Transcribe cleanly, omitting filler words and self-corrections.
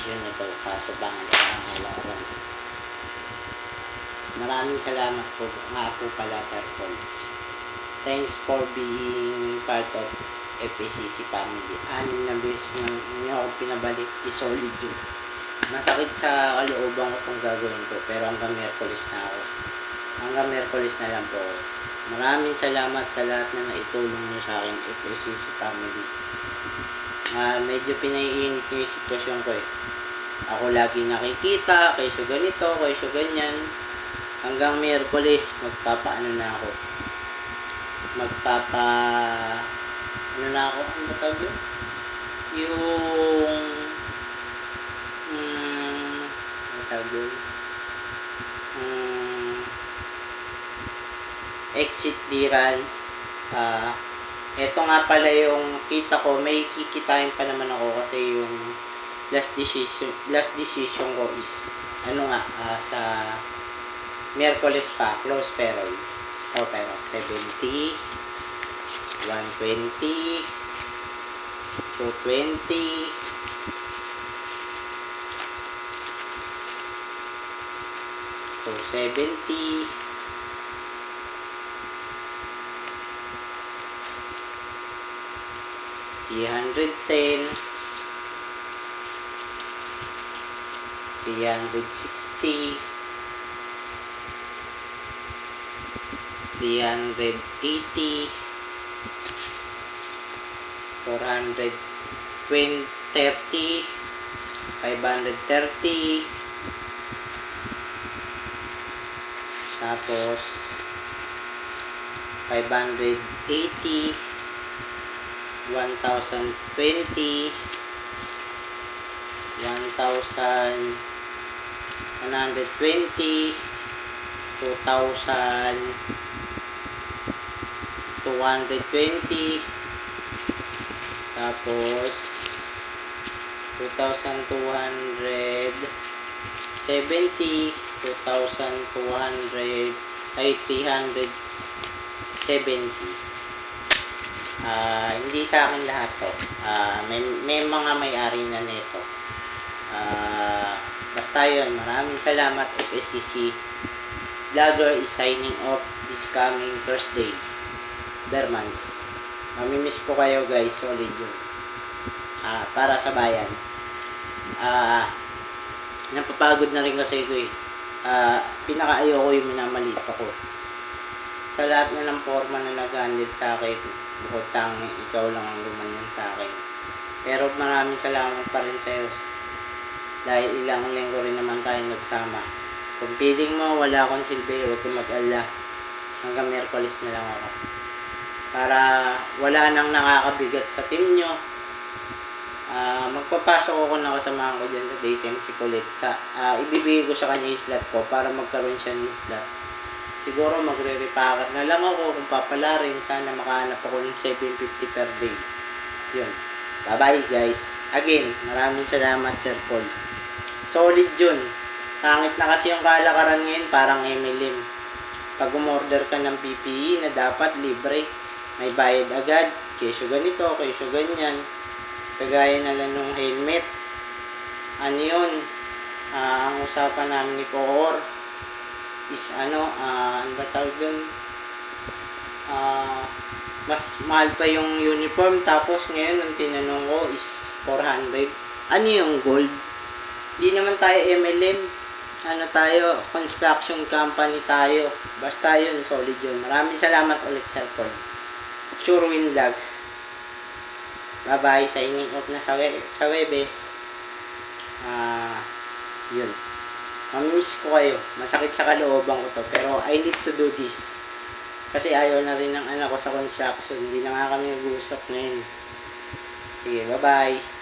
desisyon nito, kaso bang ang allowance. Maraming salamat po nga po pala, Sir Paul. Thanks for being part of FACC family. 6 na beses na niyo ako pinabalik, isolid yun. Masakit sa kalooban ko itong gagawin ko, pero hanggang Miyerkules na ako. Hanggang Miyerkules na lang po. Maraming salamat sa lahat na naitulong niyo sa akin, FACC family. Medyo pinaiinit niyo yung sitwasyon ko eh. Ako lagi nakikita, kayo ganito, kayo ganyan. Hanggang Miyerkules, magpapaano na ako. Ano na ako, ano ba tawag yun? Yung ano tawag yun? Exit clearance. Eto nga pala yung kita ko, may kikitain pa naman ako kasi yung last decision ko is ano nga, sa Miyerkules pa, close payroll. Pero 70, 120, 220, 270, 310, 360, 380, 430, 530, tapos 580, 1,020, 1,120, 2,220, tapos 2,270, 2,200 ay 370. Hindi sa akin lahat to. May mga may-ari na nito. Basta yun, maraming salamat. FACC Vlogger is signing off this coming Thursday. Bermans. Mamimiss ko kayo guys, solid yun. Para sa bayan. Napapagod na rin kasi ko eh. Pinaka-ayoko yung minamalito ko. Sa lahat na ng forma na nag-handle sa akin, bukod tanging ikaw lang ang gumanyan sa akin. Pero maraming salamat pa rin sa'yo. Dahil ilang linggo rin naman tayo nagsama. Kung feeling mo wala akong silbi, huwag kang mag-alala. Hanggang Miyerkules na lang ako. Para wala nang nakakabigat sa team nyo. Magpapasok ako na kasamahan ko dyan sa daytime si Colette. Ibibigay ko sa kanya yung slot ko para magkaroon siya ng slot. Siguro magre-repacket na lang ako kung papalarin. Sana makahanap ako ng 750 per day. Yun. Bye-bye guys. Again, maraming salamat Sir Paul. Solid yun. Pangit na kasi yung kalakaran ngayon, parang MLM. Pag umorder ka ng PPE na dapat libre, may bayad agad. Kesyo ganito, kesyo ganyan. Kagaya na lang ng helmet. Ano yun? Ang usapan namin ni Cohor is ano ba tawag yun? Mas mahal pa yung uniform, tapos ngayon ang tinanong ko is 400. Ano yung gold? Di naman tayo MLM. Ano tayo? Construction company tayo. Basta yun, solid yun. Maraming salamat ulit Sir Paul. Sure Win Vlogs. Bye bye. Signing off na sa Webes. Yun. Mamimiss ko kayo. Masakit sa kalooban ko to. Pero I need to do this. Kasi ayaw na rin ng anak ko sa construction. Hindi na nga kami nag-uusap ngayon. Sige, bye bye.